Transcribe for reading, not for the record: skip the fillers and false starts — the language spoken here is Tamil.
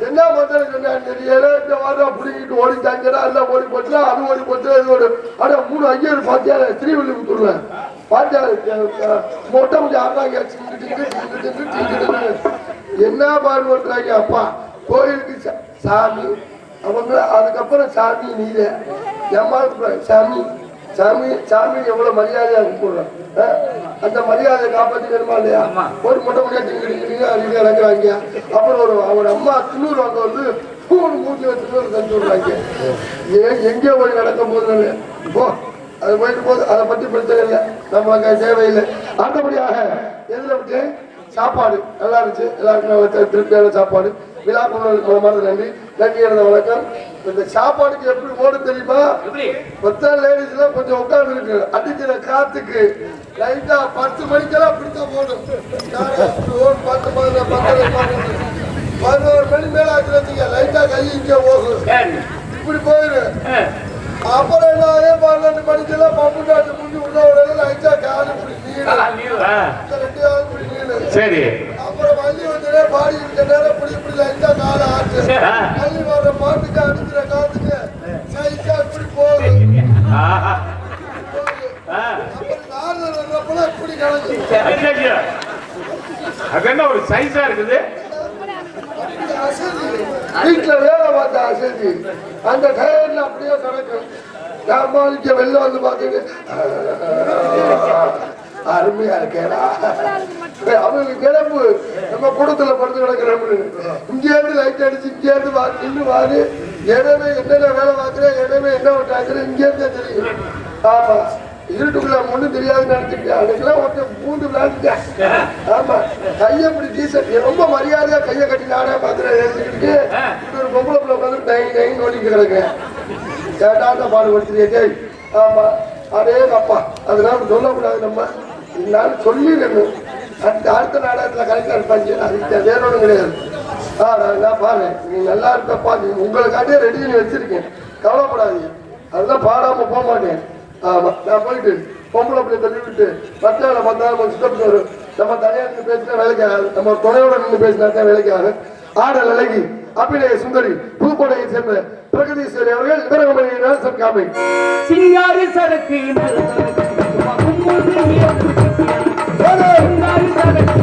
என்ன பண்றது தெரியல. இந்த வாரம் பிடிக்கிட்டு ஓடிட்டாங்கடா, எல்லாம் ஓடி போச்சுனா அது ஓடி போச்சு. இது ஒரு ஆனா 3 ஐயர் பாத்தியா திருவள்ளுவத்தூர்ல பாத்தியா மொட்டை முடிஞ்சு ஆடுறாங்க. என்ன பாடு பண்றாங்க அப்பா. கோயிலுக்கு சாமி அவங்க, அதுக்கப்புறம் சாமி நீல எம்மா சாமி சாமி சாமி எவ்வளவு மரியாதையா கூப்பிடுறோம். அந்த மரியாதையை காப்பாற்றிக்கணுமா இல்லையா? ஒரு மொட்டை முடியா அறிவு இறங்குறாங்க. அப்புறம் அவர் அம்மா தின்னூர் அங்க வந்து பூணு மூஞ்சி வச்சு தந்து விடுறாங்க. எங்கேயோ போய் நடக்கும் போது போ, அது போயிட்டு போது அதை பத்தி பிரச்சனை இல்லை, நம்மளுக்கு தேவையில்லை. அடுத்தபடியாக எதுல விட்டு சாப்பாடு நல்லா இருந்துச்சு. எல்லாருக்கும் திருப்தியான சாப்பாடு. விழா கொண்டு நன்றி நன்றி எழுத வணக்கம். இந்த சாப்பாடுக்கு எப்படி ஓடு தெரியுமா? மொத்த லேடிஸ்ல கொஞ்சம் உட்கார்ந்து இருக்கு. அடிக்கிற காத்துக்கு லைட்டா 10 மணிக்கெல்லாம் அப்படித்தான் போடும். 11 மணி மேல ஆச்சுங்க லைட்டா கை இங்க போகும், இப்படி போயிரு. அப்புறம் என்ன 12 மணிக்கெல்லாம் பம்புட்டாட்டு முடிஞ்சு உள்ள லைட்டா காலு இப்படி நீளு. சரி, அப்புறம் வள்ளி வந்து பாடி இருக்க நேரம் இப்படி இப்படி லைட்டா கால ஆட்டு வள்ளி வர பாட்டுக்கு அடிக்கிற காத்துக்கு சைஸா இப்படி போகும். இப்படி கலந்து அது ஒரு சைஸா இருக்குது. வீட்டுல வேலை பார்த்த அசதி அந்த டயர்ல அப்படியே கிடக்கும். சாமாளிக்க வெளில வந்து பார்த்துட்டு அருமையா இருக்கேடா. அவங்களுக்கு கிளம்பு நம்ம கூடத்துல படுத்து கிடக்கிறோம்னு இங்க இருந்து லைட் அடிச்சு இங்க இருந்து நின்று வாரு. இடமே என்னென்ன வேலை பார்க்கிறேன், இடமே என்ன விட்டாக்குறேன் இங்க இருந்தே தெரியும். ஆமா, இருட்டுக்குள்ள ஒண்ணும் தெரியாது நினைச்சிருக்கேன். அதுக்கெல்லாம் ஒருத்தர் பூண்டு விளையாண்டுட்டேன். ஆமா, கையை இப்படி டீசர்ட் ரொம்ப மரியாதையா கையை கட்டி நானே பாக்குறேன். எடுத்துக்கிட்டு ஒரு பொம்பளை பிள்ளை உட்காந்து டைம் ஓடிட்டு கிடக்குறேன். கேட்டாந்த பாடுபடுத்துறியே. ஆமா, அதே அப்பா அதனால சொல்லக்கூடாது. நம்ம நான் சொல்லிடணும். அடுத்த நாடகத்துல கரெக்டா இருப்பாங்க. அதுக்கு வேற ஒன்றும் கிடையாது. நான் பாரு, நீ நல்லா இருப்பப்பா, உங்களுக்காண்டியே ரெடி பண்ணி வச்சிருக்கேன், கவலைப்படாதீங்க. அதெல்லாம் பாடாம போக மாட்டேன். ஆமா, நான் போயிட்டு பொம்பளை பிள்ளை தள்ளி விட்டு மத்தால மத்தாலும் சுத்தப்பட்டு வரும். நம்ம தனியா நின்று பேசினா வேலைக்கு ஆகாது, நம்ம துணையோட நின்று பேசினா தான் வேலைக்கு ஆகும். ஆடல் அழகி அபிநய சுந்தரி புதுக்கோட்டையை சேர்ந்த பிரகதீஸ்வரி அவர்கள் விவரங்கள் காமை சிங்காரி சரக்கு சிங்காரி சரக்கு